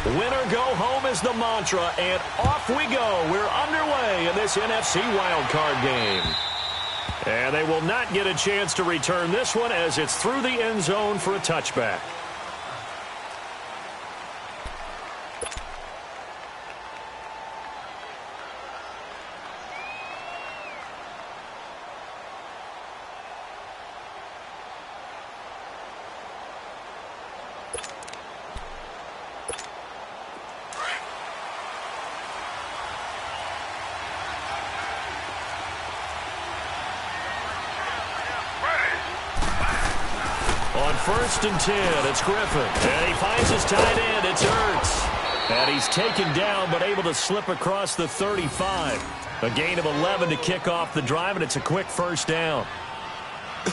Winner go home is the mantra, and off we go. We're underway in this NFC wildcard game. And they will not get a chance to return this one as it's through the end zone for a touchback. On 1st and 10, it's Griffin. And he finds his tight end. It's Ertz. And he's taken down but able to slip across the 35. A gain of 11 to kick off the drive, and it's a quick first down.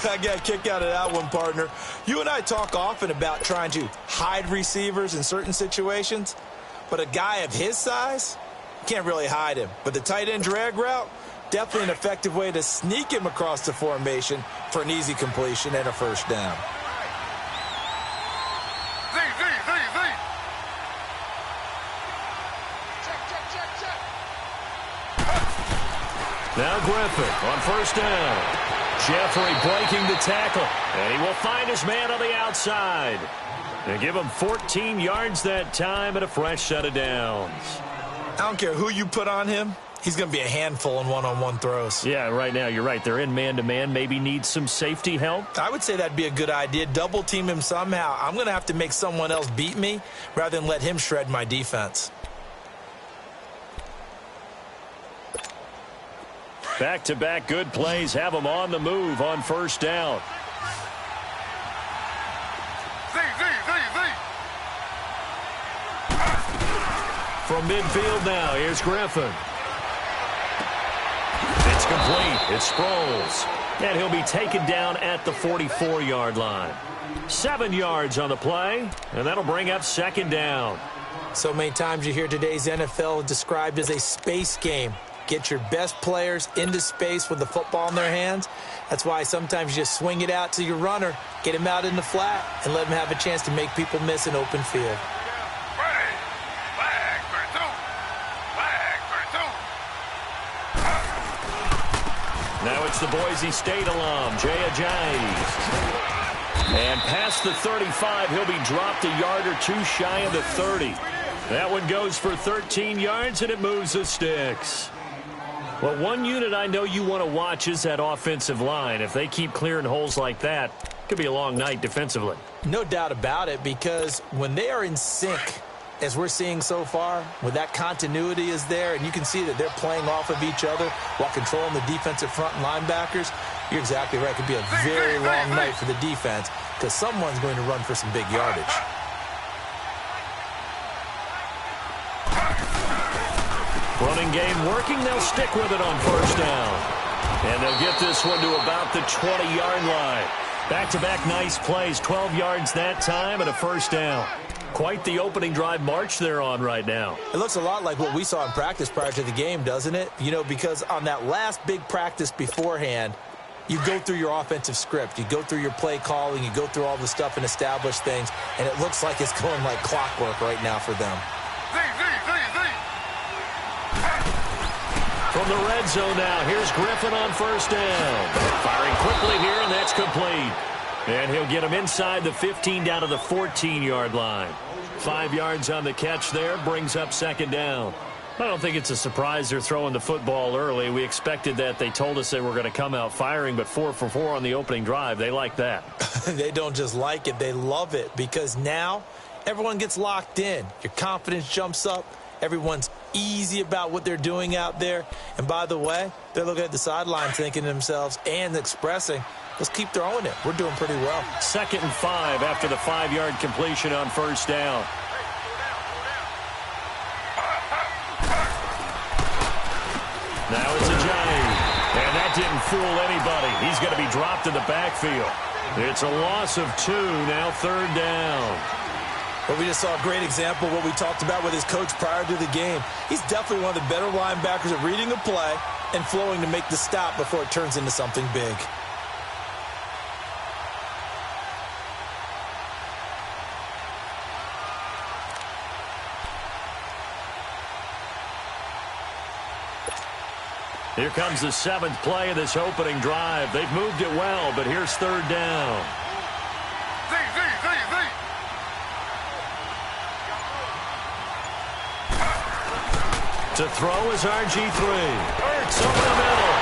I got a kick out of that one, partner. You and I talk often about trying to hide receivers in certain situations, but a guy of his size, can't really hide him. But the tight end drag route, definitely an effective way to sneak him across the formation for an easy completion and a first down. Now Griffin on first down. Jeffrey breaking the tackle, and he will find his man on the outside. And give him 14 yards that time and a fresh set of downs. I don't care who you put on him. He's going to be a handful in one-on-one throws. Yeah, right now, you're right. They're in man-to-man. Maybe need some safety help. I would say that'd be a good idea. Double team him somehow. I'm going to have to make someone else beat me rather than let him shred my defense. Back-to-back good plays have him on the move on first down. From midfield now, here's Griffin. It's complete. It's Sproles. And he'll be taken down at the 44-yard line. 7 yards on the play, and that'll bring up second down. So many times you hear today's NFL described as a space game. Get your best players into space with the football in their hands. That's why sometimes you just swing it out to your runner, get him out in the flat, and let him have a chance to make people miss an open field. Now it's the Boise State alum, Jay Ajayi. And past the 35, he'll be dropped a yard or two shy of the 30. That one goes for 13 yards, and it moves the sticks. Well, one unit I know you want to watch is that offensive line. If they keep clearing holes like that, it could be a long night defensively. No doubt about it, because when they are in sync, as we're seeing so far, when that continuity is there, and you can see that they're playing off of each other while controlling the defensive front and linebackers, you're exactly right. It could be a very long night for the defense because someone's going to run for some big yardage. Running game working. They'll stick with it on first down. And they'll get this one to about the 20-yard line. Back-to-back nice plays. 12 yards that time and a first down. Quite the opening drive march they're on right now. It looks a lot like what we saw in practice prior to the game, doesn't it? You know, because on that last big practice beforehand, you go through your offensive script. You go through your play calling. You go through all the stuff and establish things. And it looks like it's going like clockwork right now for them. From the red zone now, here's Griffin on first down. Firing quickly here, and that's complete. And he'll get him inside the 15 down to the 14-yard line. 5 yards on the catch there, brings up second down. I don't think it's a surprise they're throwing the football early. We expected that. They told us they were going to come out firing, but 4 for 4 on the opening drive. They like that. They don't just like it, they love it, because now everyone gets locked in. Your confidence jumps up. Everyone's easy about what they're doing out there. And by the way, they're looking at the sideline thinking to themselves and expressing, let's keep throwing it. We're doing pretty well. 2nd and 5 after the 5-yard completion on first down. Now it's Ajayi. And that didn't fool anybody. He's going to be dropped in the backfield. It's a loss of 2, now 3rd down. Well, we just saw a great example of what we talked about with his coach prior to the game. He's definitely one of the better linebackers at reading a play and flowing to make the stop before it turns into something big. Here comes the 7th play of this opening drive. They've moved it well, but here's 3rd down. To throw is RG3. Ertz over the middle.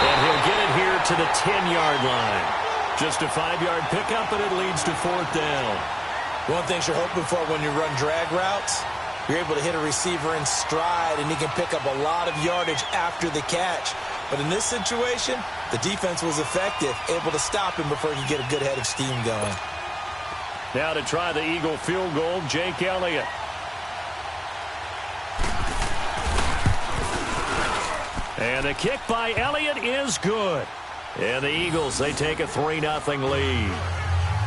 And he'll get it here to the 10-yard line. Just a 5-yard pickup, and it leads to 4th down. One thing you're hoping for when you run drag routes, you're able to hit a receiver in stride, and he can pick up a lot of yardage after the catch. But in this situation, the defense was effective, able to stop him before he could get a good head of steam going. Now to try the Eagle field goal, Jake Elliott. And the kick by Elliott is good. And the Eagles, they take a 3-0 lead.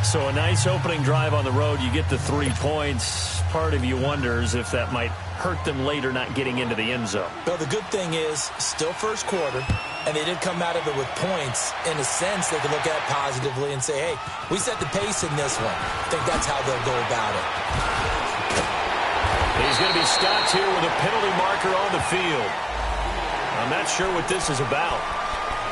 So a nice opening drive on the road. You get the 3 points. Part of you wonders if that might hurt them later not getting into the end zone. Well, the good thing is, still first quarter, and they did come out of it with points. In a sense, they can look at it positively and say, hey, we set the pace in this one. I think that's how they'll go about it. He's going to be stopped here with a penalty marker on the field. I'm not sure what this is about.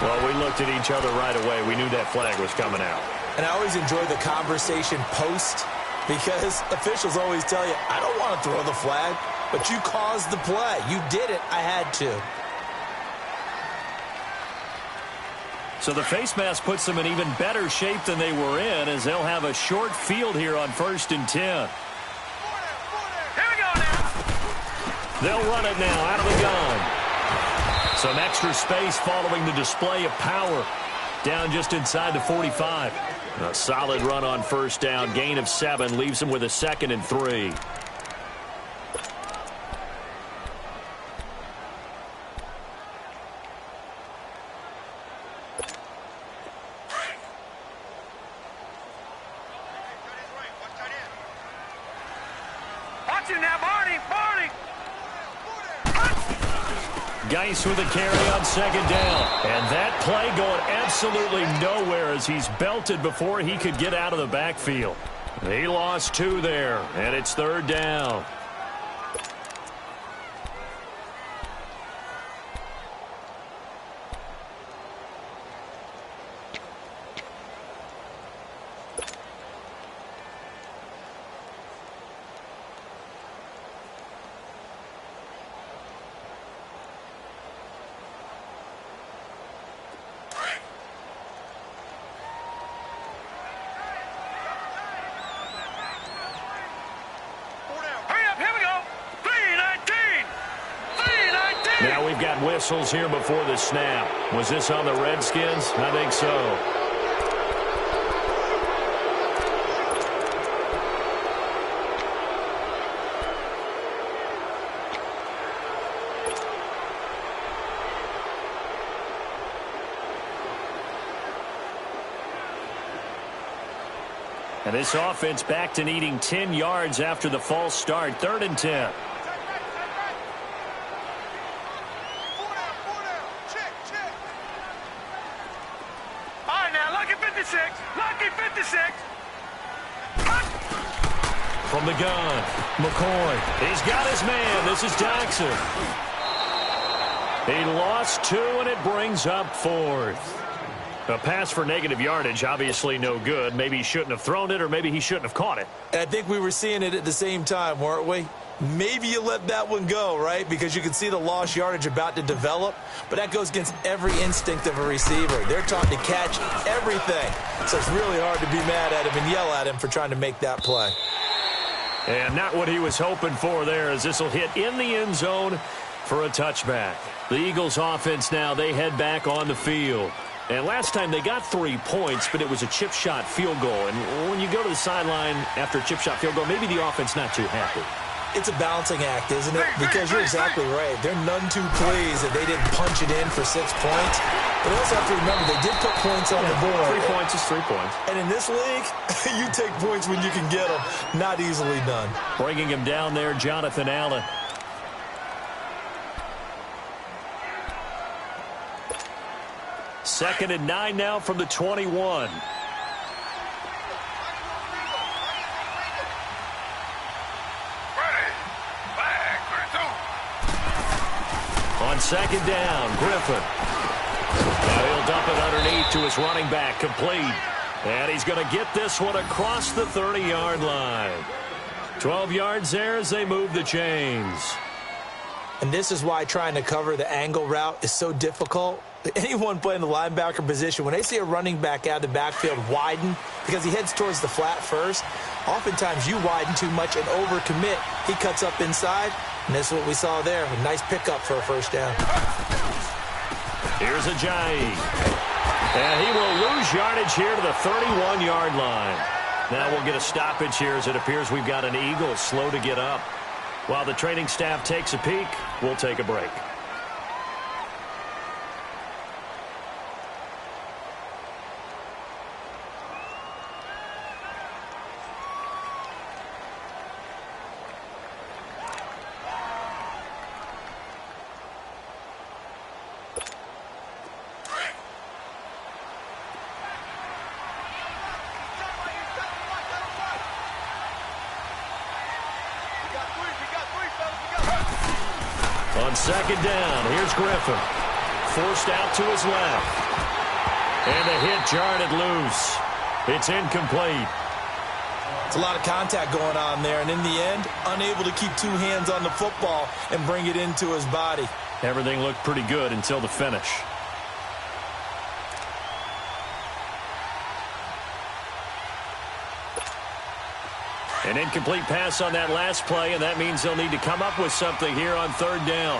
Well, we looked at each other right away. We knew that flag was coming out. And I always enjoy the conversation post, because officials always tell you, I don't want to throw the flag, but you caused the play. You did it. I had to. So the face mask puts them in even better shape than they were in, as they'll have a short field here on 1st and 10. Here we go now. They'll run it now out of the gun. Some extra space following the display of power. Down just inside the 45. A solid run on 1st down. Gain of 7 leaves them with a 2nd and 3. Watch it now, Barney. Geis with a carry on 2nd down. And that play going absolutely nowhere as he's belted before he could get out of the backfield. He lost 2 there, and it's 3rd down. Now we've got whistles here before the snap. Was this on the Redskins? I think so. And this offense back to needing 10 yards after the false start. 3rd and 10. From the gun, McCoy. He's got his man. This is Jackson. He lost 2, and it brings up 4th. A pass for negative yardage, obviously no good. Maybe he shouldn't have thrown it, or maybe he shouldn't have caught it. I think we were seeing it at the same time, weren't we? Maybe you let that one go, right? Because you can see the lost yardage about to develop. But that goes against every instinct of a receiver. They're taught to catch everything. So it's really hard to be mad at him and yell at him for trying to make that play. And not what he was hoping for there, as this will hit in the end zone for a touchback. The Eagles offense now, they head back on the field. And last time they got 3 points, but it was a chip shot field goal. And when you go to the sideline after a chip shot field goal, maybe the offense not too happy. It's a balancing act, isn't it? Because you're exactly right. They're none too pleased that they didn't punch it in for 6 points. But they also have to remember they did put points on the board. 3 points is 3 points. And in this league, you take points when you can get them. Not easily done. Bringing him down there, Jonathan Allen. Second and 9 now from the 21. On On second down, Griffin. Now he'll dump it underneath to his running back, complete. And he's going to get this one across the 30-yard line. 12 yards there as they move the chains. And this is why trying to cover the angle route is so difficult. Anyone playing the linebacker position, when they see a running back out of the backfield widen because he heads towards the flat first, oftentimes you widen too much and overcommit. He cuts up inside, and that's what we saw there. A nice pickup for a first down. Here's Ajayi. And he will lose yardage here to the 31-yard line. Now we'll get a stoppage here as it appears we've got an Eagle slow to get up. While the training staff takes a peek, we'll take a break. On second down, here's Griffin. Forced out to his left. And the hit jarred loose. It's incomplete. It's a lot of contact going on there, and in the end, unable to keep two hands on the football and bring it into his body. Everything looked pretty good until the finish. An incomplete pass on that last play, and that means they'll need to come up with something here on third down.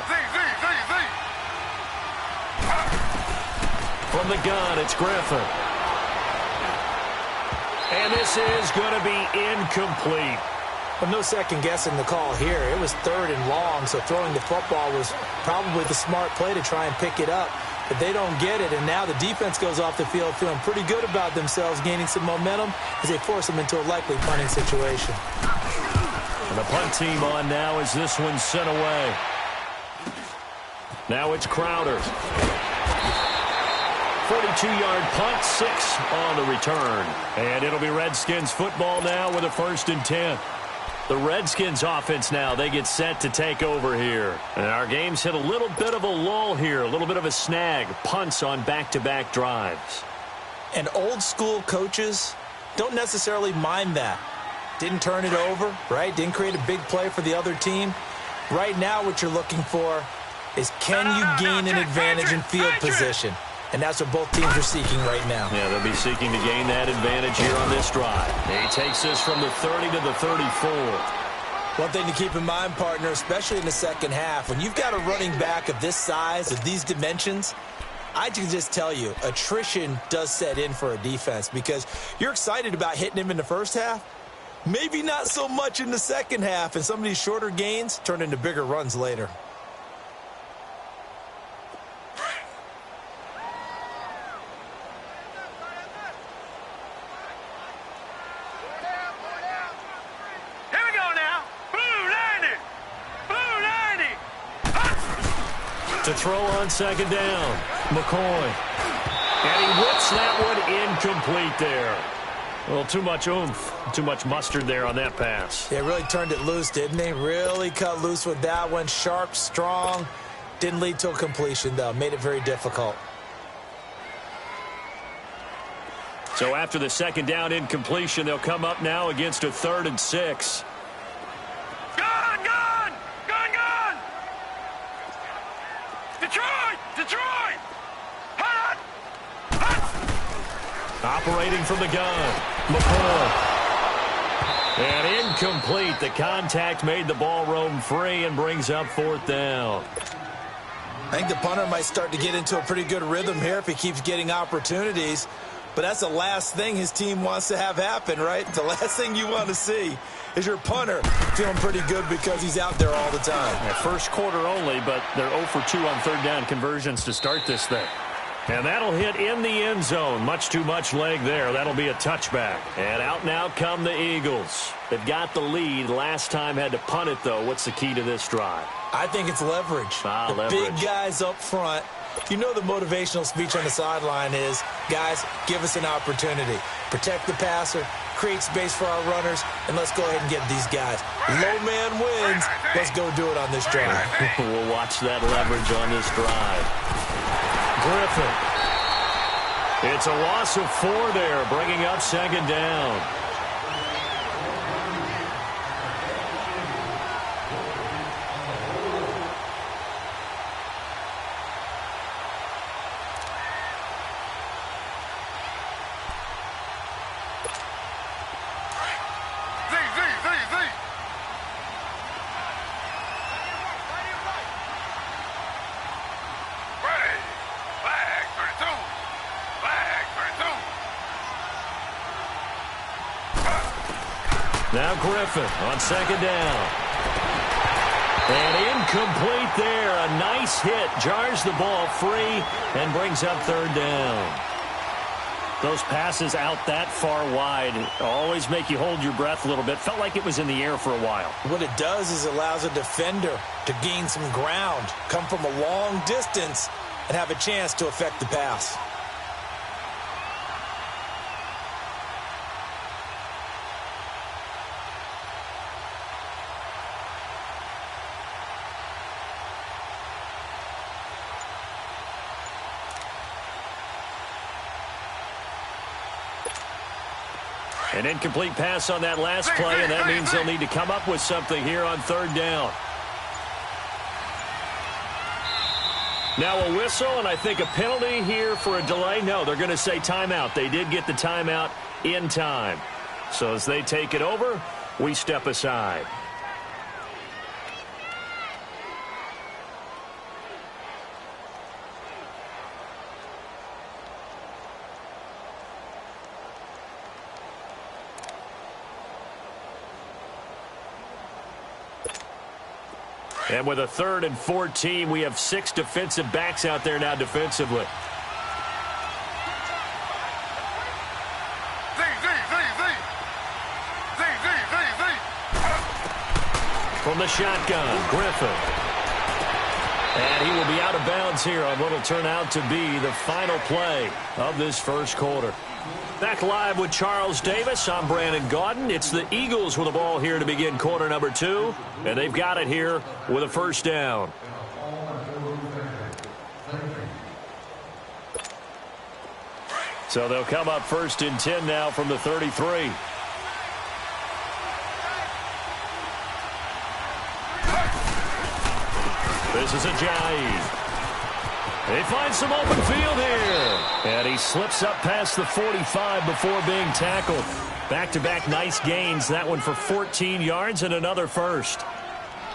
From the gun, it's Griffin. And this is going to be incomplete. But no second guessing the call here. It was third and long, so throwing the football was probably the smart play to try and pick it up. But they don't get it, and now the defense goes off the field feeling pretty good about themselves, gaining some momentum as they force them into a likely punting situation. And the punt team on now as this one's sent away. Now it's Crowder. 42-yard punt, 6 on the return. And it'll be Redskins football now with a 1st and 10. The Redskins offense now, they get set to take over here. And our game's hit a little bit of a lull here, a little bit of a snag. Punts on back-to-back drives. And old-school coaches don't necessarily mind that. Didn't turn it over, right? Didn't create a big play for the other team. Right now what you're looking for is can you gain an advantage in field position? And that's what both teams are seeking right now. Yeah, they'll be seeking to gain that advantage here on this drive. He takes this from the 30 to the 34. One thing to keep in mind, partner, especially in the second half, when you've got a running back of this size, of these dimensions, I can just tell you, attrition does set in for a defense because you're excited about hitting him in the first half. Maybe not so much in the second half, and some of these shorter gains turn into bigger runs later. To throw on second down, McCoy. And he whips that one incomplete there. A little too much oomph, too much mustard there on that pass. They really turned it loose, didn't they? Really cut loose with that one. Sharp, strong. Didn't lead to a completion, though. Made it very difficult. So after the second down incompletion, they'll come up now against a 3rd and 6. Detroit! Operating from the gun, McCoy. And incomplete. The contact made the ball roam free and brings up 4th down. I think the punter might start to get into a pretty good rhythm here if he keeps getting opportunities. But that's the last thing his team wants to have happen, right? The last thing you want to see is your punter feeling pretty good because he's out there all the time. Yeah, first quarter only, but they're 0 for 2 on third down conversions to start this thing. And that'll hit in the end zone. Much too much leg there. That'll be a touchback. And out now come the Eagles. They've got the lead. Last time had to punt it, though. What's the key to this drive? I think it's leverage. Leverage. Big guys up front. You know the motivational speech on the sideline is, guys, give us an opportunity. Protect the passer, create space for our runners, and let's go ahead and get these guys. Low man wins. Let's go do it on this drive. We'll watch that leverage on this drive. Griffin. It's a loss of 4 there, bringing up second down. Now Griffin on second down. And incomplete there. A nice hit. Jars the ball free and brings up third down. Those passes out that far wide always make you hold your breath a little bit. Felt like it was in the air for a while. What it does is allows a defender to gain some ground, come from a long distance, and have a chance to affect the pass. An incomplete pass on that last play, and that means they'll need to come up with something here on third down. Now a whistle, and I think a penalty here for a delay. No, they're going to say timeout. They did get the timeout in time. So as they take it over, we step aside. And with a 3rd and 14, we have 6 defensive backs out there now defensively. From the shotgun, Griffin. And he will be out of bounds here on what will turn out to be the final play of this first quarter. Back live with Charles Davis. I'm Brandon Gaudin. It's the Eagles with the ball here to begin quarter number 2. And they've got it here with a first down. So they'll come up 1st and 10 now from the 33. This is Ajayi. They find some open field here. And he slips up past the 45 before being tackled. Back-to-back nice gains. That one for 14 yards and another first.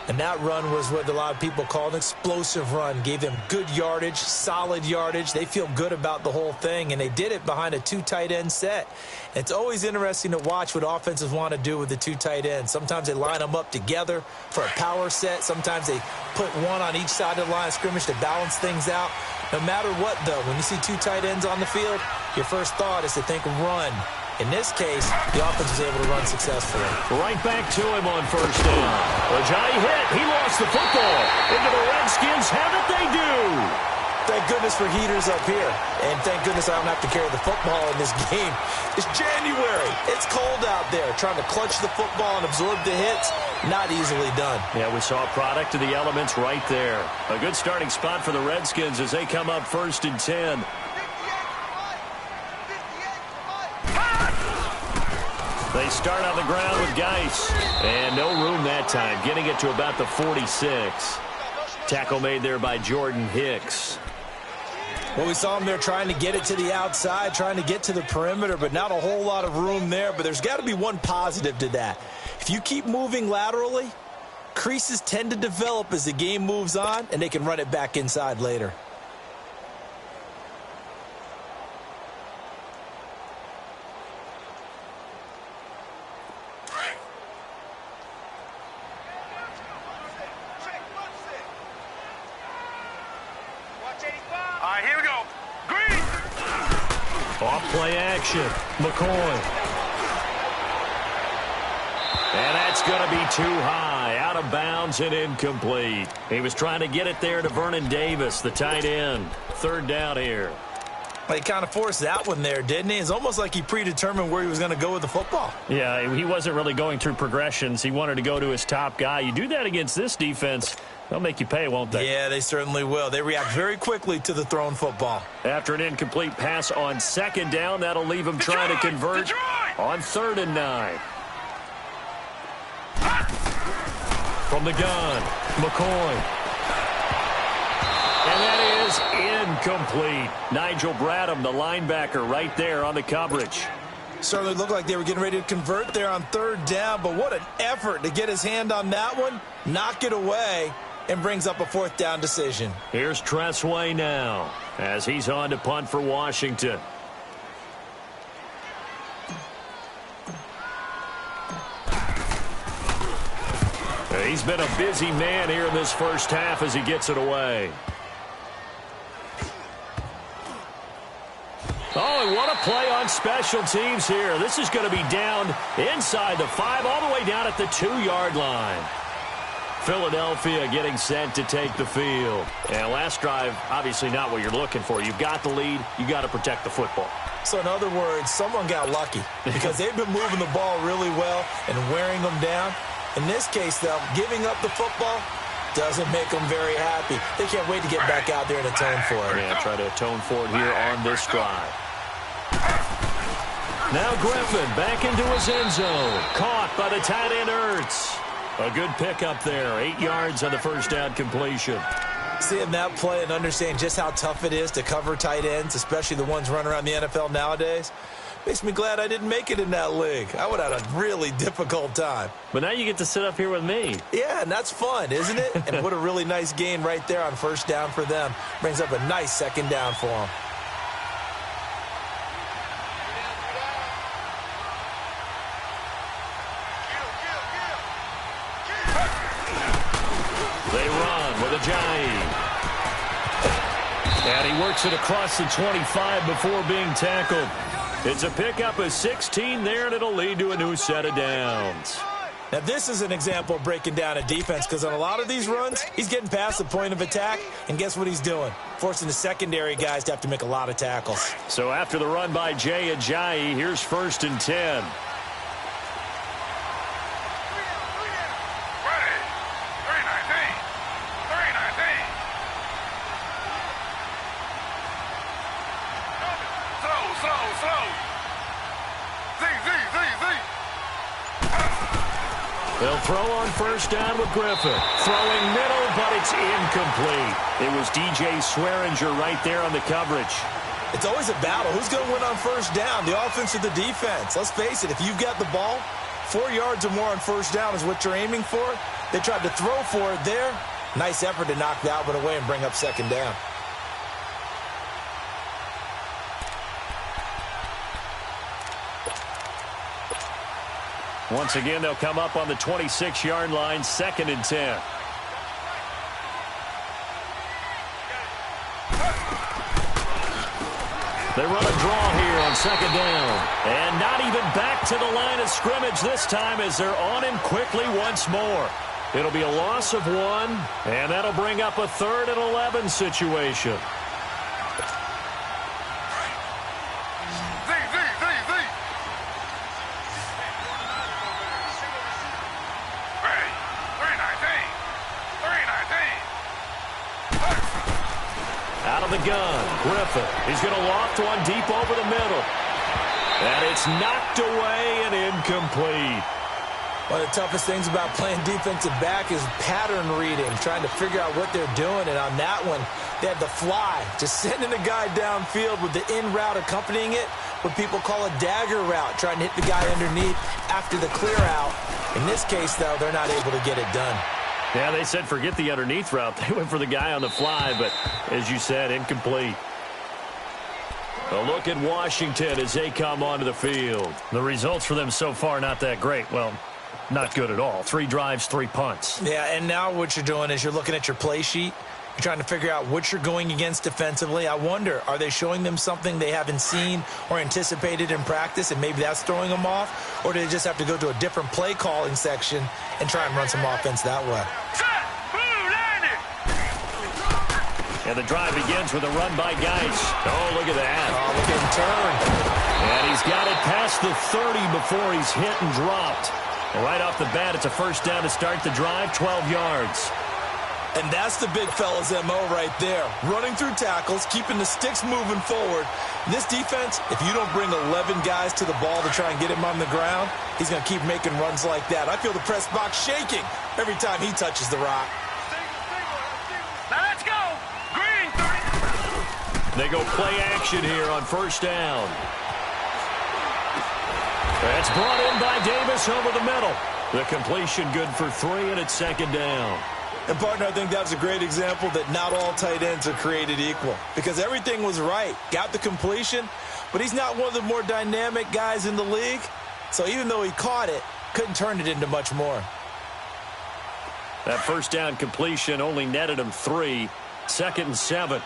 And that run was what a lot of people call an explosive run. Gave them good yardage, solid yardage. They feel good about the whole thing, and they did it behind a 2 tight end set. It's always interesting to watch what offenses want to do with the 2 tight ends. Sometimes they line them up together for a power set. Sometimes they put one on each side of the line of scrimmage to balance things out. No matter what, though, when you see 2 tight ends on the field, your first thought is to think run. In this case, the offense was able to run successfully. Right back to him on first down. Ajayi hit. He lost the football. Into the Redskins have it. They do. Thank goodness for heaters up here. And thank goodness I don't have to carry the football in this game. It's January. It's cold out there. Trying to clutch the football and absorb the hits, not easily done. Yeah, we saw a product of the elements right there. A good starting spot for the Redskins as they come up 1st and 10. They start on the ground with Geis. And no room that time, getting it to about the 46. Tackle made there by Jordan Hicks. Well, we saw him there trying to get it to the outside, trying to get to the perimeter, but not a whole lot of room there. But there's got to be one positive to that. If you keep moving laterally, creases tend to develop as the game moves on, and they can run it back inside later. Off-play action. McCoy. And that's going to be too high. Out of bounds and incomplete. He was trying to get it there to Vernon Davis, the tight end. 3rd down here. Well, he kind of forced that one there, didn't he? It's almost like he predetermined where he was going to go with the football. Yeah, he wasn't really going through progressions. He wanted to go to his top guy. You do that against this defense, they'll make you pay, won't they? Yeah, they certainly will. They react very quickly to the thrown football. After an incomplete pass on second down, that'll leave him trying to convert on 3rd and 9. From the gun, McCoy. And that is incomplete. Nigel Bradham, the linebacker, right there on the coverage. Certainly looked like they were getting ready to convert there on 3rd down, but what an effort to get his hand on that one, knock it away, and brings up a 4th down decision. Here's Tressway now as he's on to punt for Washington. He's been a busy man here in this first half as he gets it away. Oh, and what a play on special teams here. This is going to be down inside the 5, all the way down at the 2-yard line. Philadelphia getting set to take the field. And last drive, obviously not what you're looking for. You've got the lead. You got to protect the football. So in other words, someone got lucky because they've been moving the ball really well and wearing them down. In this case, though, giving up the football doesn't make them very happy. They can't wait to get back out there and atone for it. Yeah, try to atone for it here on this drive. Now Griffin back into his end zone. Caught by the tight end Ertz. A good pickup there. 8 yards on the first down completion. Seeing that play and understand just how tough it is to cover tight ends, especially the ones running around the NFL nowadays, makes me glad I didn't make it in that league. I would have had a really difficult time. But now you get to sit up here with me. Yeah, and that's fun, isn't it? And what a really nice gain right there on 1st down for them. Brings up a nice 2nd down for them. They run with Ajayi. And he works it across the 25 before being tackled. It's a pickup of 16 there, and it'll lead to a new set of downs. Now, this is an example of breaking down a defense because on a lot of these runs, he's getting past the point of attack, and guess what he's doing? Forcing the secondary guys to have to make a lot of tackles. So after the run by Jay Ajayi, here's 1st and 10. They'll throw on 1st down with Griffin. Throwing middle, but it's incomplete. It was DJ Swearinger right there on the coverage. It's always a battle. Who's going to win on 1st down, the offense or the defense? Let's face it, if you've got the ball, 4 yards or more on 1st down is what you're aiming for. They tried to throw for it there. Nice effort to knock that one away and bring up 2nd down. Once again, they'll come up on the 26-yard line, 2nd and 10. They run a draw here on 2nd down. And not even back to the line of scrimmage this time as they're on him quickly once more. It'll be a loss of 1, and that'll bring up a 3rd and 11 situation. Out of the gun, Griffin. He's going to loft one deep over the middle. And it's knocked away and incomplete. One of the toughest things about playing defensive back is pattern reading, trying to figure out what they're doing. And on that one, they had the fly, just sending a guy downfield with the in route accompanying it, what people call a dagger route, trying to hit the guy underneath after the clear out. In this case, though, they're not able to get it done. Yeah, they said forget the underneath route. They went for the guy on the fly, but as you said, incomplete. A look at Washington as they come onto the field. The results for them so far not that great. Well, not good at all. 3 drives, 3 punts. Yeah, and now what you're doing is you're looking at your play sheet. You're trying to figure out what you're going against defensively. I wonder, are they showing them something they haven't seen or anticipated in practice, and maybe that's throwing them off? Or do they just have to go to a different play calling section and try and run some offense that way? And the drive begins with a run by Geis. Oh, look at that. Oh, look at him turn. And he's got it past the 30 before he's hit and dropped. And right off the bat, it's a first down to start the drive, 12 yards. And that's the big fella's MO right there. Running through tackles, keeping the sticks moving forward. This defense, if you don't bring 11 guys to the ball to try and get him on the ground, he's going to keep making runs like that. I feel the press box shaking every time he touches the rock. Now let's go. Green, 30. They go play action here on first down. That's brought in by Davis over the middle. The completion good for 3, and it's second down. And, partner, I think that was a great example that not all tight ends are created equal because everything was right. Got the completion, but he's not one of the more dynamic guys in the league. So even though he caught it, couldn't turn it into much more. That first down completion only netted him 3. 2nd and 7.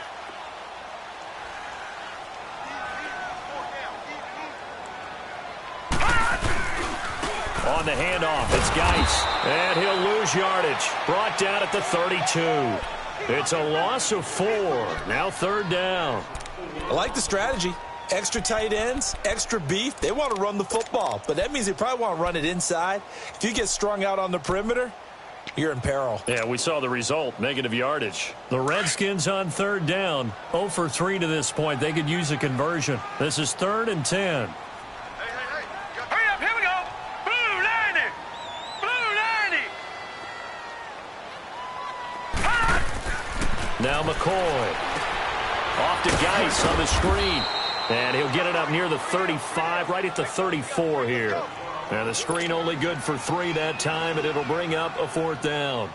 On the handoff, it's Geis. And he'll lose yardage. Brought down at the 32. It's a loss of 4. Now third down. I like the strategy. Extra tight ends, extra beef. They want to run the football, but that means they probably want to run it inside. If you get strung out on the perimeter, you're in peril. Yeah, we saw the result, negative yardage. The Redskins on third down, 0 for 3 to this point. They could use a conversion. This is 3rd and 10. Hurry up, here we go. Blue 90. Blue 90. Now McCoy. Off to Geis on the screen. And he'll get it up near the 35, right at the 34 here. And the screen only good for 3 that time, and it'll bring up a 4th down.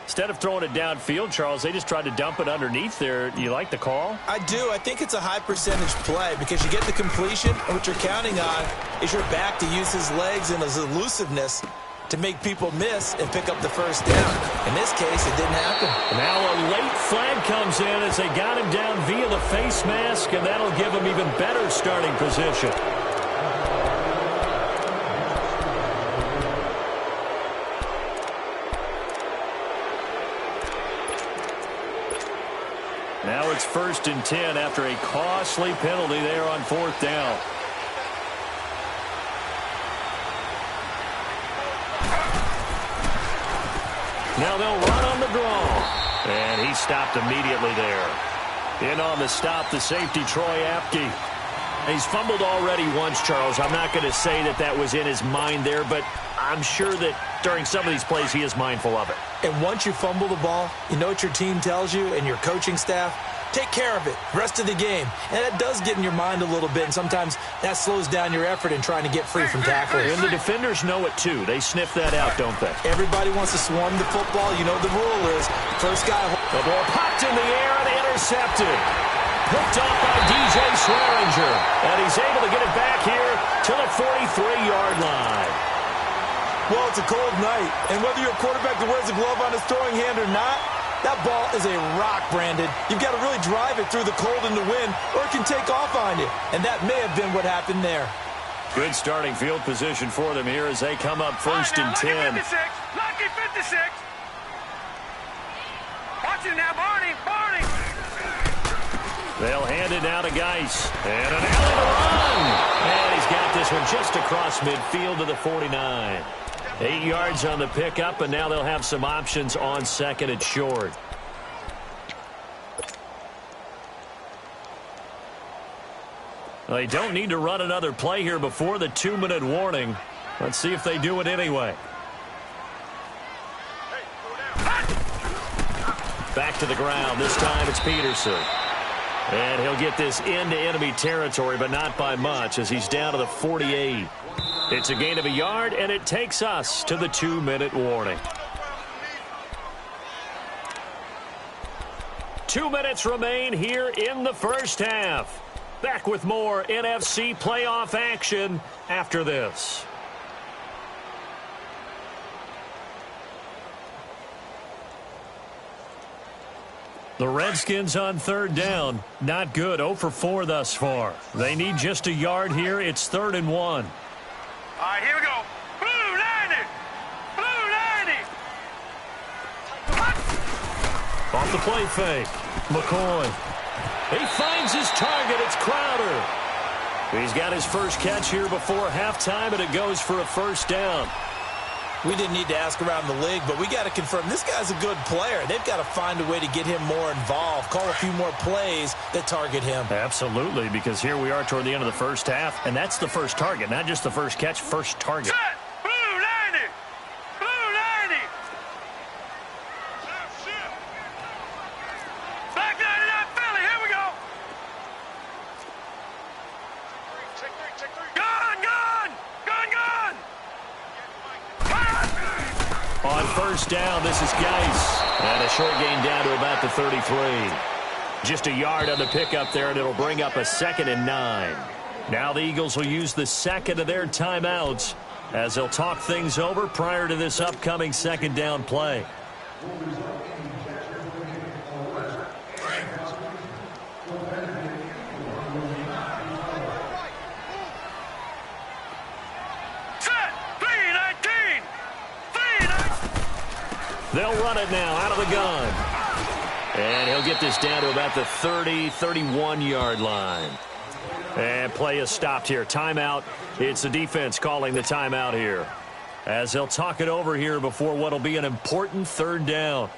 Instead of throwing it downfield, Charles, they just tried to dump it underneath there. You like the call? I do. I think it's a high percentage play because you get the completion, and what you're counting on is your back to use his legs and his elusiveness to make people miss and pick up the first down. In this case, it didn't happen. Now a late flag comes in as they got him down via the face mask, and that'll give him even better starting position. Now it's 1st and 10 after a costly penalty there on 4th down. Now they'll run on the draw. And he stopped immediately there. In on the stop, the safety, Troy Apke. He's fumbled already once, Charles. I'm not going to say that that was in his mind there, but I'm sure that during some of these plays he is mindful of it. And once you fumble the ball, you know what your team tells you and your coaching staff? Take care of it. Rest of the game. And that does get in your mind a little bit, and sometimes that slows down your effort in trying to get free from tackles. And the defenders know it, too. They sniff that out, don't they? Everybody wants to swarm the football. You know the rule is first guy. The ball popped in the air and intercepted. Picked off by DJ Swearinger. And he's able to get it back here to the 43-yard line. Well, it's a cold night, and whether you're a quarterback that wears a glove on his throwing hand or not, that ball is a rock, Brandon. You've got to really drive it through the cold and the wind, or it can take off on you. And that may have been what happened there. Good starting field position for them here as they come up 1st and 10. Lucky 56. Watch it now, Barney. Barney. They'll hand it now to Geis. And an alley to run. And he's got this one just across midfield to the 49. 8 yards on the pickup, and now they'll have some options on 2nd and short. Well, they don't need to run another play here before the 2-minute warning. Let's see if they do it anyway. Back to the ground. This time it's Peterson. And he'll get this into enemy territory, but not by much as he's down to the 48. It's a gain of a yard, and it takes us to the 2-minute warning. 2 minutes remain here in the first half. Back with more NFC playoff action after this. The Redskins on third down. Not good. 0 for 4 thus far. They need just a yard here. It's 3rd and 1. All right, here we go. Blue 90. Blue 90. Off the play fake. McCoy. He finds his target. It's Crowder. He's got his first catch here before halftime, and it goes for a first down. We didn't need to ask around the league, but we got to confirm this guy's a good player. They've got to find a way to get him more involved, call a few more plays that target him. Absolutely, because here we are toward the end of the first half, and that's the first target, not just the first catch, first target. Set! Blue 90! Blue 90! Back 99 Philly, here we go! Gun, gun! Gun, gun! On first down, this is Geis. And a short gain down to about the 33. Just a yard on the pickup there, and it'll bring up a 2nd and 9. Now the Eagles will use the second of their timeouts as they'll talk things over prior to this upcoming second down play. They'll run it now out of the gun. And he'll get this down to about the 30, 31-yard line. And play is stopped here. Timeout. It's the defense calling the timeout here, as they'll talk it over here before what will be an important third down.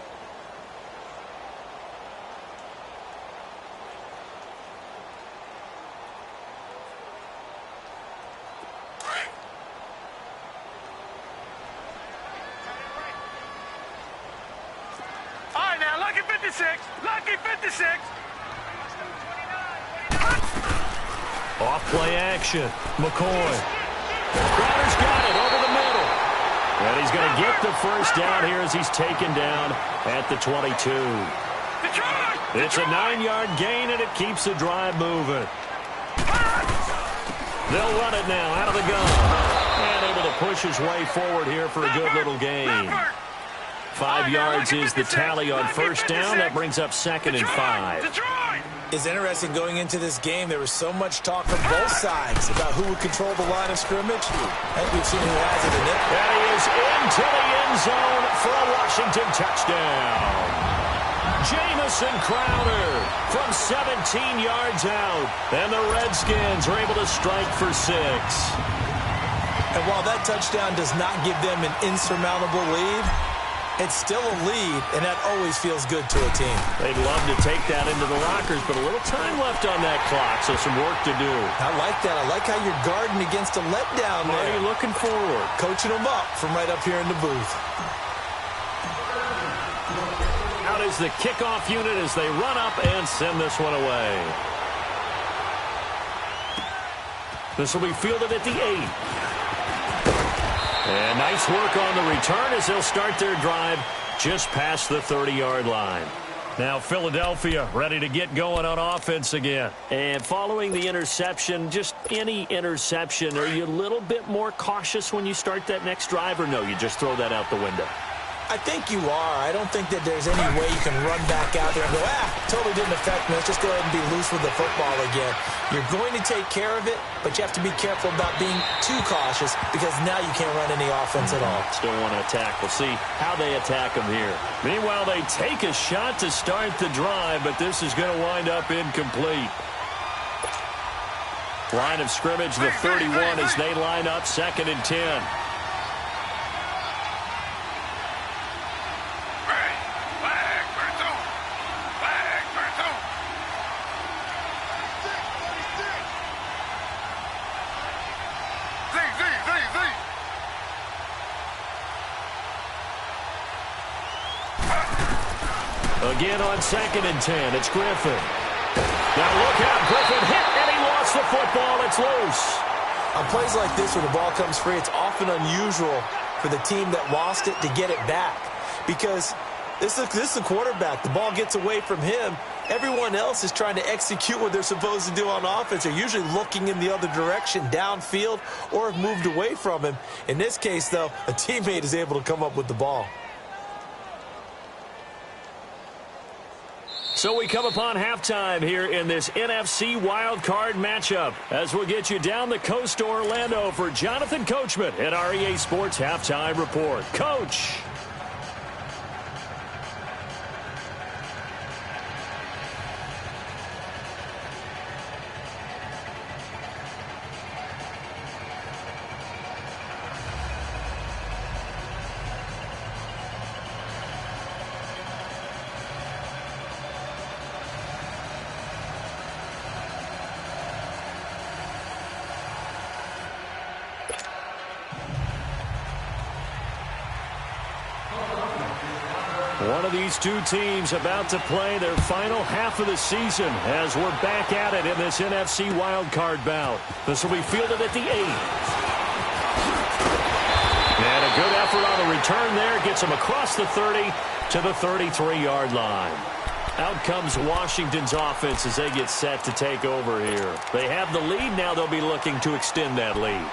Lucky 56. Off play action. McCoy. Crowder's got it over the middle. And he's going to get the first down here as he's taken down at the 22. It's a 9-yard gain, and it keeps the drive moving. They'll run it now out of the gun. And able to push his way forward here for a good little gain. 5 yards is the tally on first down. That brings up 2nd and 5. It's interesting going into this game. There was so much talk from both sides about who would control the line of scrimmage. I think we've seen who has it in it. And he is into the end zone for a Washington touchdown. Jamison Crowder from 17 yards out. And the Redskins are able to strike for 6. And while that touchdown does not give them an insurmountable lead, it's still a lead, and that always feels good to a team. They'd love to take that into the lockers, but a little time left on that clock, so some work to do. I like that. I like how you're guarding against a letdown there. Marty looking forward. Coaching them up from right up here in the booth. Out is the kickoff unit as they run up and send this one away. This will be fielded at the 8. And nice work on the return as they'll start their drive just past the 30-yard line. Now Philadelphia ready to get going on offense again. And following the interception, just any interception, are you a little bit more cautious when you start that next drive, or no, you just throw that out the window? I think you are. I don't think that there's any way you can run back out there and go, totally didn't affect me. Let's just go ahead and be loose with the football again. You're going to take care of it, but you have to be careful about being too cautious because now you can't run any offense at all. Still want to attack. We'll see how they attack them here. Meanwhile, they take a shot to start the drive, but this is going to wind up incomplete. Line of scrimmage, the 31 as they line up 2nd and 10. Again on 2nd and 10, it's Griffin. Now look out, Griffin hit, and he lost the football. It's loose. On plays like this where the ball comes free, it's often unusual for the team that lost it to get it back. Because this is the quarterback. The ball gets away from him. Everyone else is trying to execute what they're supposed to do on offense. They're usually looking in the other direction, downfield, or have moved away from him. In this case, though, a teammate is able to come up with the ball. So we come upon halftime here in this NFC wildcard matchup as we'll get you down the coast to Orlando for Jonathan Coachman at our EA Sports Halftime Report. Coach. One of these two teams about to play their final half of the season as we're back at it in this NFC wildcard bout. This will be fielded at the 8. And a good effort on the return there. Gets him across the 30 to the 33-yard line. Out comes Washington's offense as they get set to take over here. They have the lead. Now they'll be looking to extend that lead.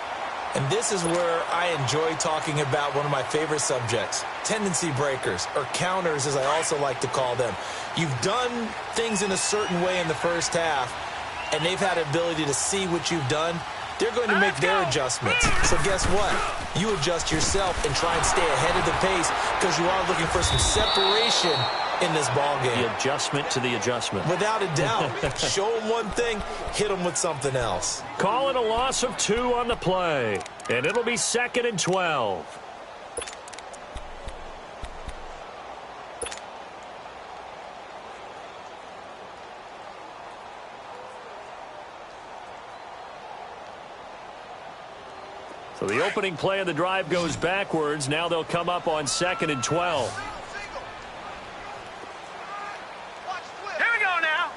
And this is where I enjoy talking about one of my favorite subjects, tendency breakers, or counters as I also like to call them. You've done things in a certain way in the first half, and they've had the ability to see what you've done. They're going to make their adjustments. So guess what? You adjust yourself and try and stay ahead of the pace because you are looking for some separation in this ball game. The adjustment to the adjustment. Without a doubt. Show them one thing, hit them with something else. Call it a loss of 2 on the play. And it'll be 2nd and 12. So the opening play of the drive goes backwards. Now they'll come up on 2nd and 12. Here we go now.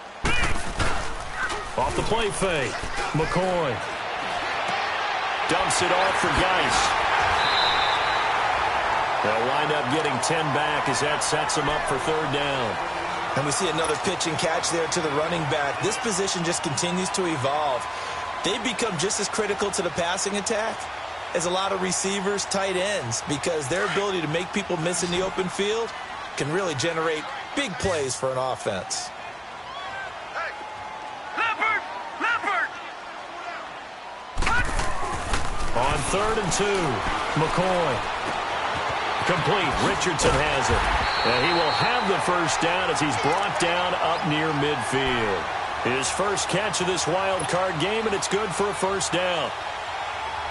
Off the play fake. McCoy dumps it off for Geis. They'll wind up getting 10 back as that sets them up for 3rd down. And we see another pitch and catch there to the running back. This position just continues to evolve. They become just as critical to the passing attack as a lot of receivers, tight ends, because their ability to make people miss in the open field can really generate big plays for an offense. Hey, Leopard! Leopard! On 3rd and 2, McCoy. Complete. Richardson has it. And he will have the first down as he's brought down up near midfield. His first catch of this wild card game, and it's good for a first down.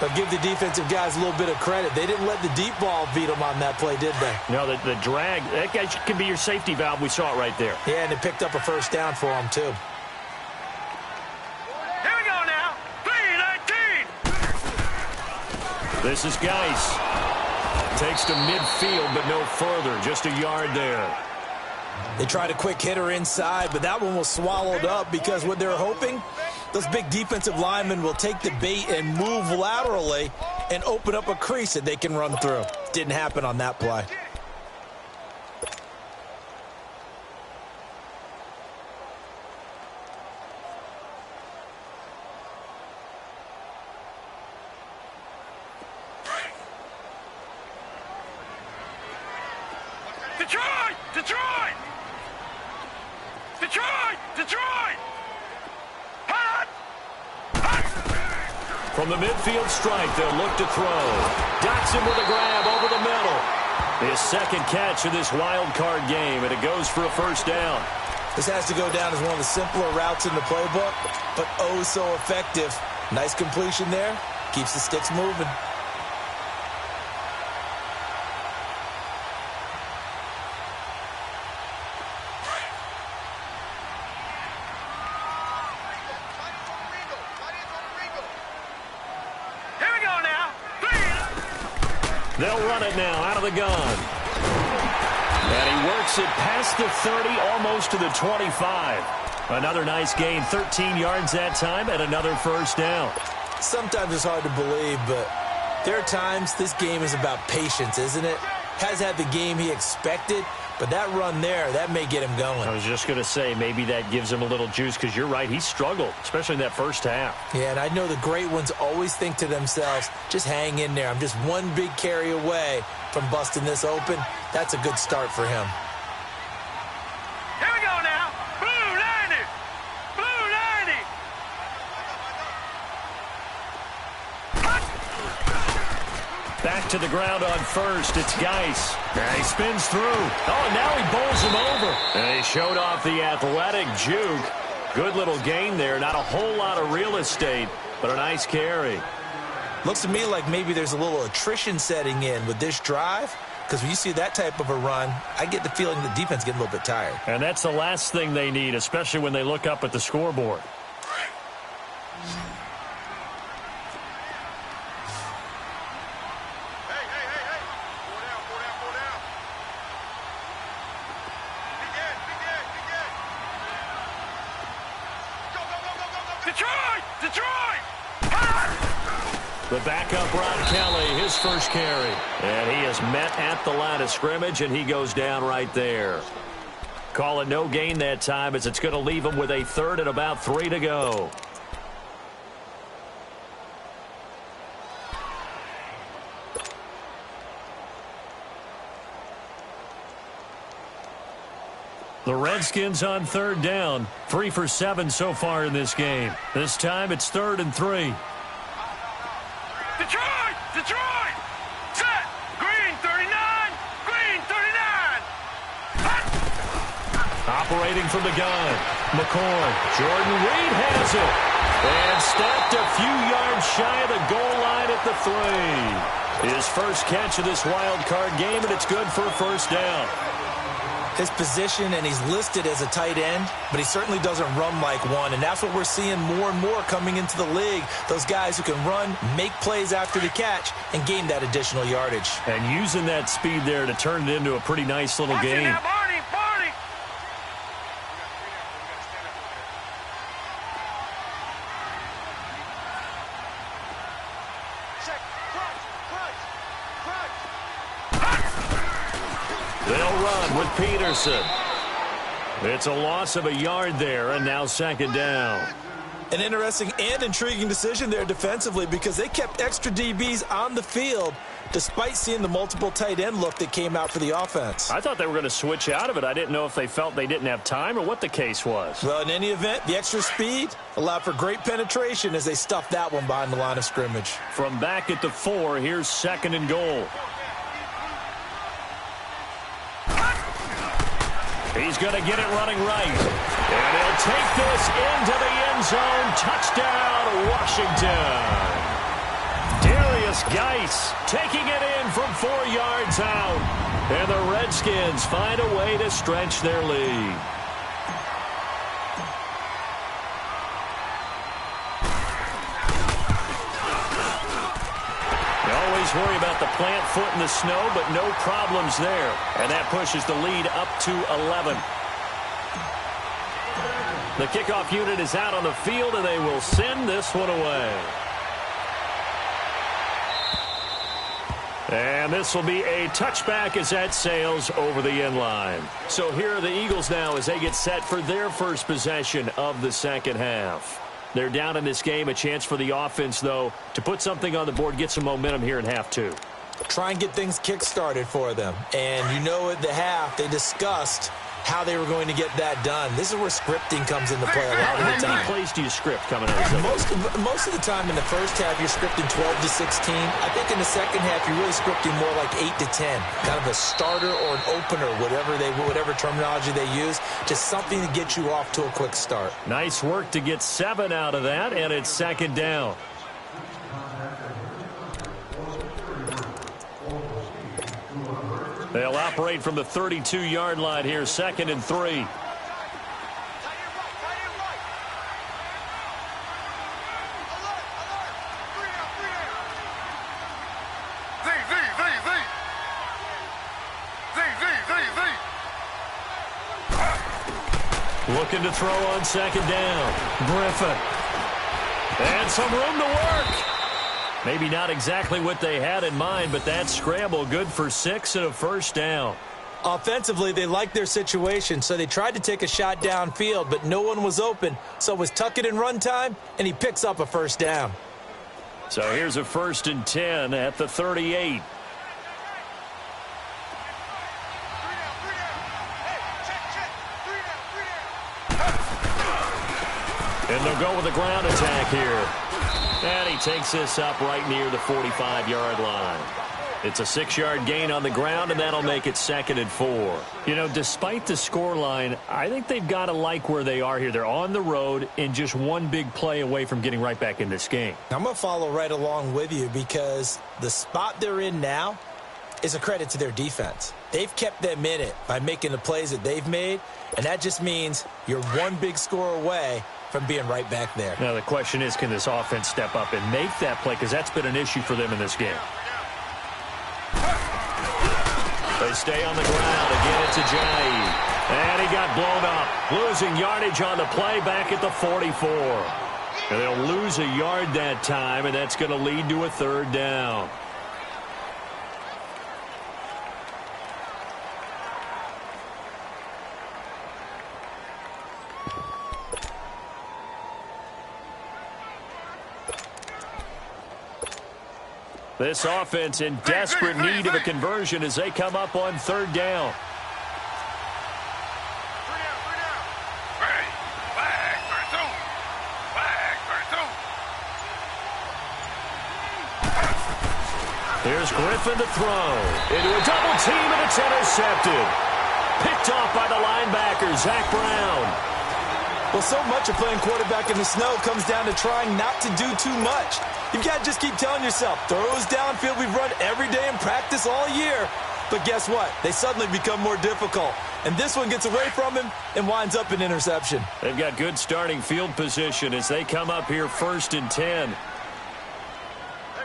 But give the defensive guys a little bit of credit. They didn't let the deep ball beat them on that play, did they? No, the drag, that guy can be your safety valve. We saw it right there. Yeah, and it picked up a first down for them, too. Here we go now. 3-19. This is Geis. Takes to midfield, but no further. Just a yard there. They tried a quick hitter inside, but that one was swallowed up because what they're hoping, those big defensive linemen will take the bait and move laterally and open up a crease that they can run through. Didn't happen on that play. Detroit! Detroit! Detroit! Detroit! Hot! Hot! From the midfield strike, they'll look to throw. Dotson with a grab over the middle. His second catch of this wild card game, and it goes for a first down. This has to go down as one of the simpler routes in the playbook, but oh so effective. Nice completion there. Keeps the sticks moving. They'll run it now out of the gun. And he works it past the 30, almost to the 25. Another nice gain, 13 yards that time, and another first down. Sometimes it's hard to believe, but there are times this game is about patience, isn't it? Has had the game he expected, but that run there, that may get him going. I was just going to say, maybe that gives him a little juice, because you're right, he struggled, especially in that first half. Yeah, and I know the great ones always think to themselves, just hang in there. I'm just one big carry away from busting this open. That's a good start for him. Here we go now. Blue 90. Blue 90. Back to the ground on first. It's Geis. And he spins through. Oh, and now he bowls him over. And he showed off the athletic juke. Good little gain there. Not a whole lot of real estate, but a nice carry. Looks to me like maybe there's a little attrition setting in with this drive, because when you see that type of a run, I get the feeling the defense getting a little bit tired. And that's the last thing they need, especially when they look up at the scoreboard. Detroit! Detroit! The backup, Ron Kelly, his first carry. And he is met at the line of scrimmage, and he goes down right there. Call it no gain that time, as it's going to leave him with a third and about 3 to go. The Redskins on third down. 3 for 7 so far in this game. This time it's 3rd and 3. Detroit! Detroit! Set! Green 39! Green 39! Operating from the gun. McCoy. Jordan Reed has it. And stepped a few yards shy of the goal line at the 3. His first catch of this wild card game, and it's good for a first down. His position, and he's listed as a tight end, but he certainly doesn't run like one, and that's what we're seeing more and more coming into the league. Those guys who can run, make plays after the catch, and gain that additional yardage. And using that speed there to turn it into a pretty nice little game. Now, Barney! Barney! They'll run with Peterson. It's a loss of a yard there, and now 2nd down. An interesting and intriguing decision there defensively, because they kept extra DBs on the field despite seeing the multiple tight end look that came out for the offense. I thought they were going to switch out of it. I didn't know if they felt they didn't have time or what the case was. Well, in any event, the extra speed allowed for great penetration as they stuffed that one behind the line of scrimmage. From back at the 4, here's 2nd and goal. He's going to get it running right. And he'll take this into the end zone. Touchdown, Washington. Darius Geis taking it in from 4 yards out. And the Redskins find a way to stretch their lead. Worry about the plant foot in the snow, but no problems there. And that pushes the lead up to 11. The kickoff unit is out on the field, and they will send this one away. And this will be a touchback as that sails over the end line. So here are the Eagles now as they get set for their first possession of the second half. They're down in this game. A chance for the offense, though, to put something on the board, get some momentum here in half 2. Try and get things kick-started for them. And you know at the half, they discussed how they were going to get that done. This is where scripting comes into play a lot of the time. How many plays do you script coming out of this? Most of the time in the first half, you're scripting 12 to 16. I think in the second half, you're really scripting more like 8 to 10. Kind of a starter or an opener, whatever terminology they use. Just something to get you off to a quick start. Nice work to get 7 out of that, and it's 2nd down. They'll operate from the 32-yard line here, 2nd and 3. Looking to throw on 2nd down. Griffin. And some room to work. Maybe not exactly what they had in mind, but that scramble good for 6 and a first down. Offensively, they liked their situation, so they tried to take a shot downfield, but no one was open. So it was tuck it in run time, and he picks up a first down. So here's a 1st and 10 at the 38. And they'll go with a ground attack here. And he takes this up right near the 45-yard line. It's a 6-yard gain on the ground, and that'll make it 2nd and 4. You know, despite the scoreline, I think they've got to like where they are here. They're on the road and just one big play away from getting right back in this game. I'm going to follow right along with you because the spot they're in now is a credit to their defense. They've kept them in it by making the plays that they've made, and that just means you're one big score away from being right back there. Now, the question is, can this offense step up and make that play? Because that's been an issue for them in this game. They stay on the ground. Again, it's Ajayi. And he got blown up. Losing yardage on the play back at the 44. And they'll lose a yard that time, and that's going to lead to a third down. This offense in desperate need of a conversion as they come up on third down. Here's Griffin to throw. Into a double team, and it's intercepted. Picked off by the linebacker, Zach Brown. Well, so much of playing quarterback in the snow comes down to trying not to do too much. You've got to just keep telling yourself, throws downfield we've run every day in practice all year. But guess what? They suddenly become more difficult. And this one gets away from him and winds up an interception. They've got good starting field position as they come up here 1st and 10. All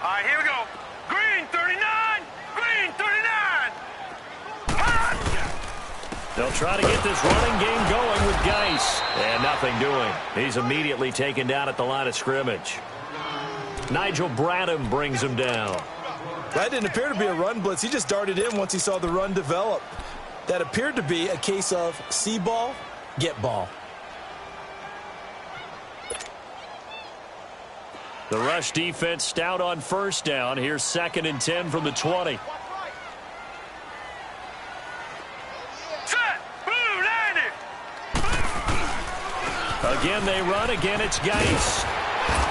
right, here we go. Green 39! Green 39! They'll try to get this running game going with Geis. And nothing doing. He's immediately taken down at the line of scrimmage. Nigel Bradham brings him down. That didn't appear to be a run blitz. He just darted in once he saw the run develop. That appeared to be a case of see ball, get ball. The rush defense stout on 1st down. Here's 2nd and 10 from the 20. Set! Blue, line it! Again they run. Again it's Geis.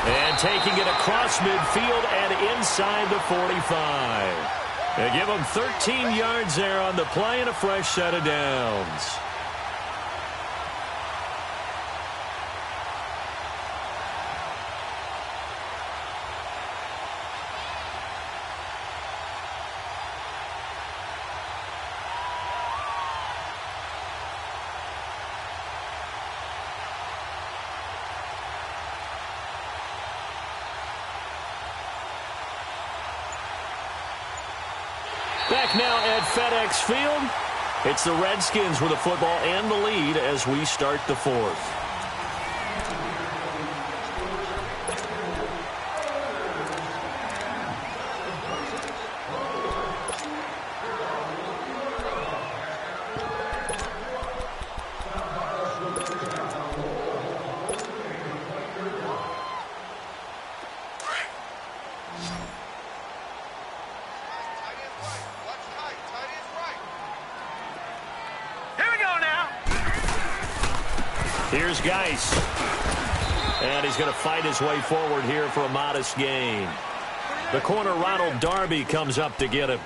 And taking it across midfield and inside the 45. They give them 13 yards there on the play and a fresh set of downs. Back now at FedEx Field. It's the Redskins with the football and the lead as we start the 4th. Here's Geis. And he's going to fight his way forward here for a modest gain. The corner, Ronald Darby, comes up to get him.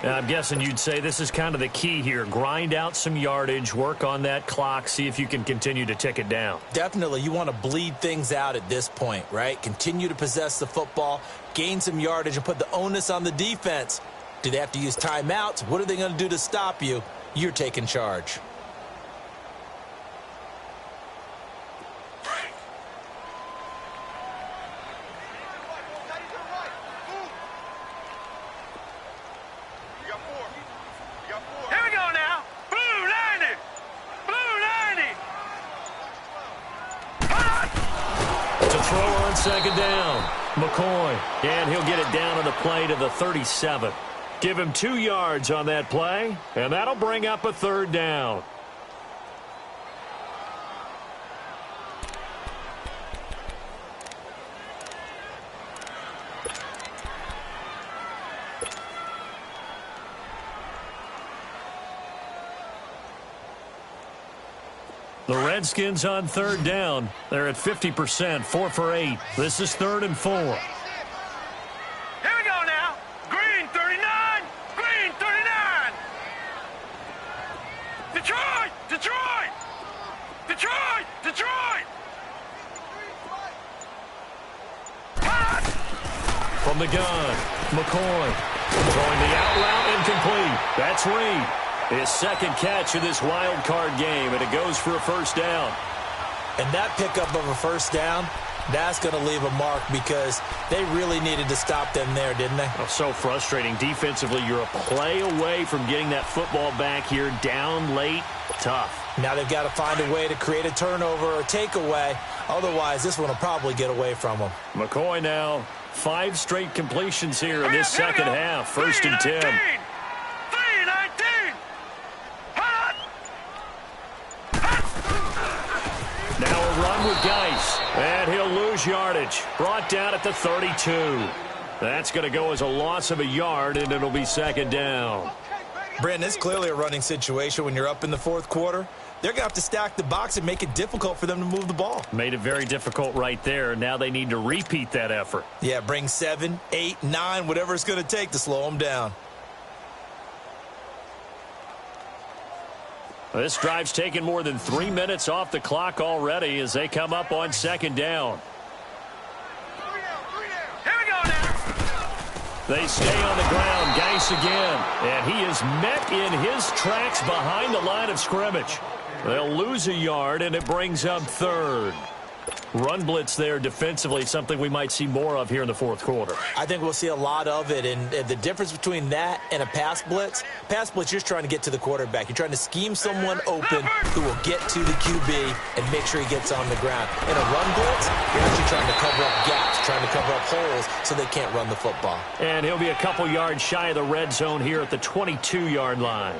And I'm guessing you'd say this is kind of the key here. Grind out some yardage, work on that clock, see if you can continue to tick it down. Definitely. You want to bleed things out at this point, right? Continue to possess the football, gain some yardage, and put the onus on the defense. Do they have to use timeouts? What are they going to do to stop you? You're taking charge. Second down. McCoy. And he'll get it down on the play to the 37. Give him 2 yards on that play, and that'll bring up a third down. The Redskins on third down. They're at 50%, 4 for 8. This is 3rd and 4. Here we go now. Green 39. Green 39. Detroit. Detroit. Detroit. Detroit. From the gun, McCoy. Throwing the out route, incomplete. That's Reed. His second catch of this wild card game, and it goes for a first down. And that pickup of a first down That's going to leave a mark because they really needed to stop them there, didn't they? Oh, so frustrating. Defensively, you're a play away from getting that football back here. Down late, tough. Now they've got to find a way to create a turnover or takeaway. Otherwise, this one will probably get away from them. McCoy now, 5 straight completions here in this second half. 1st and 10. 3-19. Now a run with Geis, and he'll lose yardage. Brought down at the 32. That's going to go as a loss of a yard, and it'll be 2nd down. Brandon, it's clearly a running situation when you're up in the 4th quarter. They're going to have to stack the box and make it difficult for them to move the ball. Made it very difficult right there. Now they need to repeat that effort. Yeah, bring 7, 8, 9, whatever it's going to take to slow them down. This drive's taken more than 3 minutes off the clock already as they come up on 2nd down. Here we go now. They stay on the ground. Geis again. And he is met in his tracks behind the line of scrimmage. They'll lose a yard, and it brings up 3rd. Run blitz there defensively, something we might see more of here in the 4th quarter. I think we'll see a lot of it, and the difference between that and a pass blitz, you're just trying to get to the quarterback. You're trying to scheme someone open who will get to the QB and make sure he gets on the ground. In a run blitz, you're actually trying to cover up gaps, trying to cover up holes so they can't run the football. And he'll be a couple yards shy of the red zone here at the 22-yard line.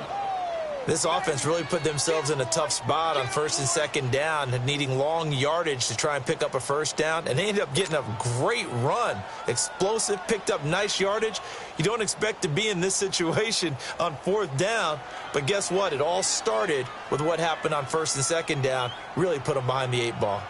This offense really put themselves in a tough spot on 1st and 2nd down, needing long yardage to try and pick up a 1st down, and they ended up getting a great run. Explosive, picked up nice yardage. You don't expect to be in this situation on 4th down, but guess what? It all started with what happened on 1st and 2nd down. Really put them behind the 8 ball.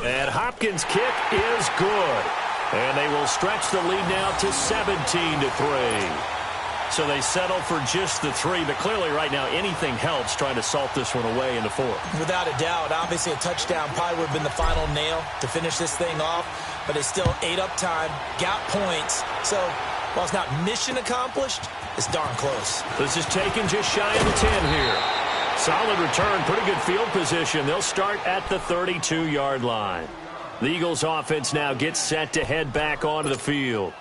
And Hopkins' kick is good. And they will stretch the lead now to 17-3. So they settle for just the 3, but clearly right now anything helps trying to salt this one away in the 4th. Without a doubt, obviously a touchdown probably would have been the final nail to finish this thing off, but it's still ate up time, got points. So while it's not mission accomplished, it's darn close. This is taken just shy of the 10 here. Solid return, pretty good field position. They'll start at the 32-yard line. The Eagles offense now gets set to head back onto the field.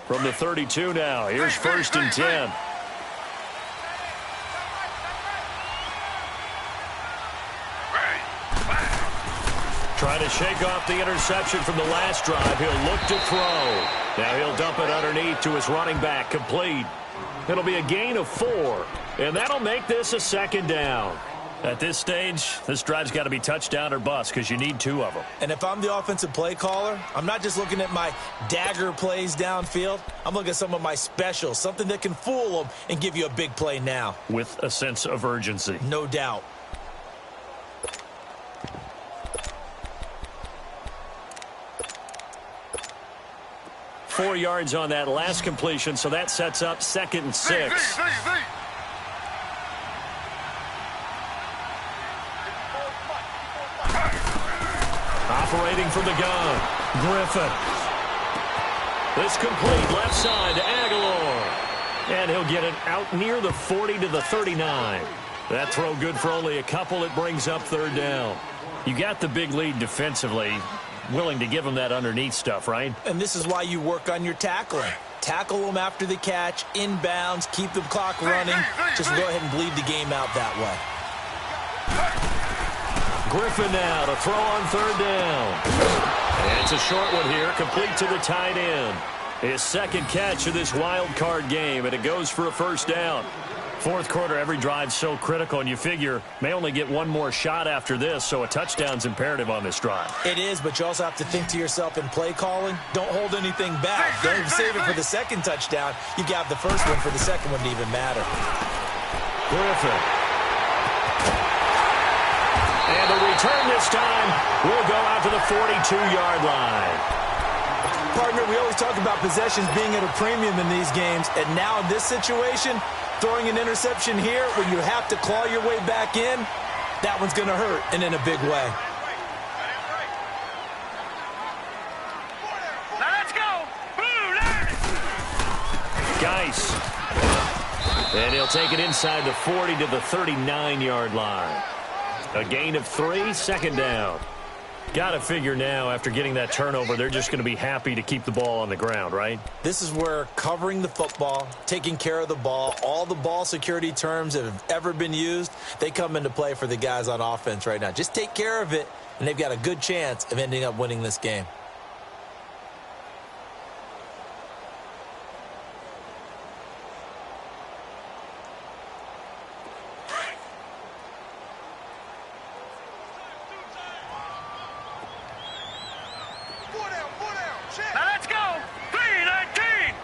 From the 32 now, here's 1st and 10. Trying to shake off the interception from the last drive. He'll look to throw. Now he'll dump it underneath to his running back. Complete. It'll be a gain of 4. And that'll make this a 2nd down. At this stage, this drive's got to be touchdown or bust because you need 2 of them. And if I'm the offensive play caller, I'm not just looking at my dagger plays downfield. I'm looking at some of my specials, something that can fool them and give you a big play now. With a sense of urgency. No doubt. Four yards on that last completion, so that sets up 2nd and 6. Operating from the gun, Griffin. This complete left side to Aguilar. And he'll get it out near the 40 to the 39. That throw good for only a couple. It brings up 3rd down. You got the big lead defensively. Willing to give them that underneath stuff, right? And this is why you work on your tackling. Tackle them after the catch, inbounds, keep the clock running. Just go ahead and bleed the game out that way. Griffin now to throw on 3rd down. And it's a short one here, complete to the tight end. His second catch of this wild card game, and it goes for a first down. Fourth quarter, every drive's so critical, and you figure may only get one more shot after this, so a touchdown's imperative on this drive. It is, but you also have to think to yourself in play calling, don't hold anything back. Don't save it for the second touchdown. You got the first one for the second one to even matter. Griffin. And the return this time will go out to the 42-yard line. Partner, we always talk about possessions being at a premium in these games, and now in this situation, throwing an interception here when you have to claw your way back in, that one's going to hurt, and in a big way. Now let's go. Geis. And he'll take it inside the 40 to the 39-yard line. A gain of 3, second down. Got to figure now, after getting that turnover, they're just going to be happy to keep the ball on the ground, right? This is where covering the football, taking care of the ball, all the ball security terms that have ever been used, they come into play for the guys on offense right now. Just take care of it, and they've got a good chance of ending up winning this game. Now let's go. 319.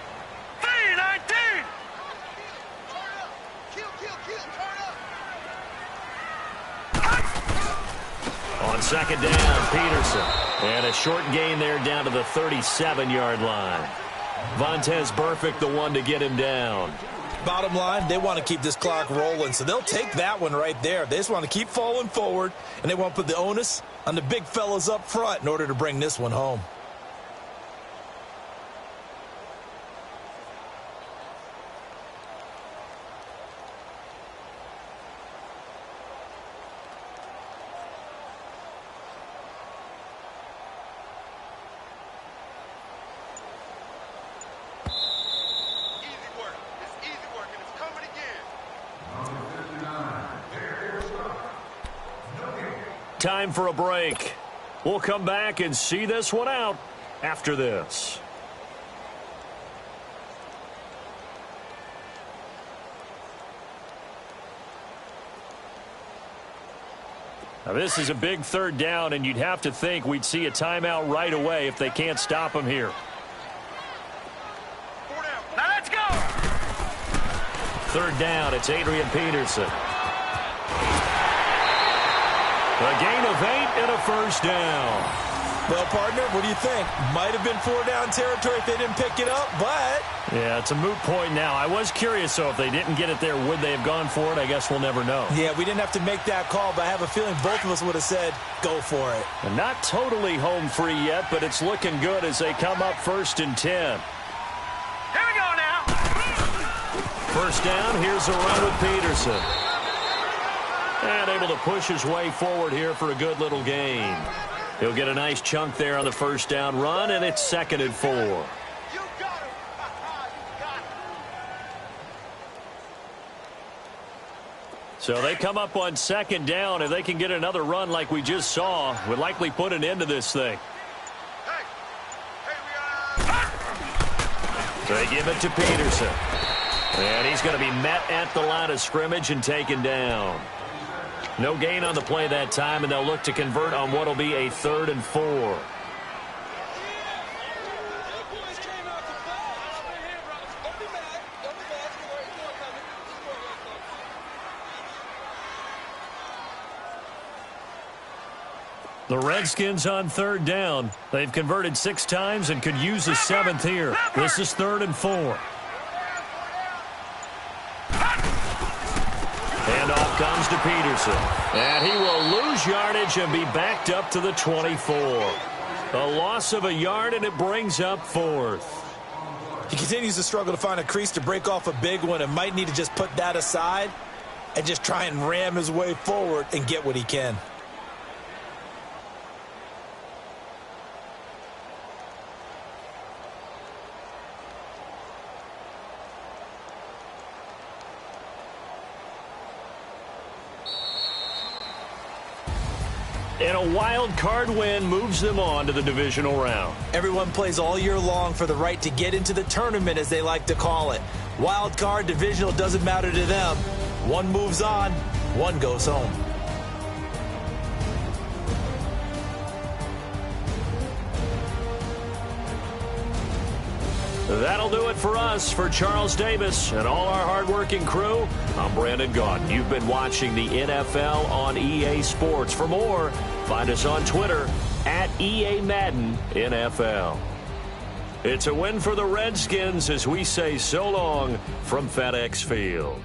319. On second down, Peterson. And a short gain there down to the 37-yard line. Vontaze Burfict, the one to get him down. Bottom line, they want to keep this clock rolling, so they'll take that one right there. They just want to keep falling forward, and they want to put the onus on the big fellas up front in order to bring this one home. Time for a break. We'll come back and see this one out after this. Now, this is a big third down, and you'd have to think we'd see a timeout right away if they can't stop him here. Now let's go. Third down, it's Adrian Peterson. A gain of 8 and a first down. Well, partner, what do you think? Might have been 4-down territory if they didn't pick it up, but... Yeah, it's a moot point now. I was curious, so if they didn't get it there, would they have gone for it? I guess we'll never know. Yeah, we didn't have to make that call, but I have a feeling both of us would have said, go for it. And not totally home free yet, but it's looking good as they come up 1st and 10. Here we go now. First down, here's a run with Peterson. And able to push his way forward here for a good little gain. He'll get a nice chunk there on the first down run, and it's 2nd and 4. You got him. You got him. So they come up on 2nd down. If they can get another run like we just saw, would likely put an end to this thing. They give it to Peterson. And he's going to be met at the line of scrimmage and taken down. No gain on the play that time, and they'll look to convert on what will be a 3rd and 4. The Redskins on 3rd down. They've converted 6 times and could use a 7th here. This is 3rd and 4. And off comes to Peterson. And he will lose yardage and be backed up to the 24. A loss of a yard, and it brings up 4th. He continues to struggle to find a crease to break off a big one and might need to just put that aside and just try and ram his way forward and get what he can. And a wild card win moves them on to the divisional round. Everyone plays all year long for the right to get into the tournament, as they like to call it. Wild card, divisional, doesn't matter to them. One moves on, one goes home. That'll do it for us. For Charles Davis and all our hardworking crew, I'm Brandon Gaudin. You've been watching the NFL on EA Sports. For more, find us on Twitter at EA Madden NFL. It's a win for the Redskins as we say so long from FedEx Field.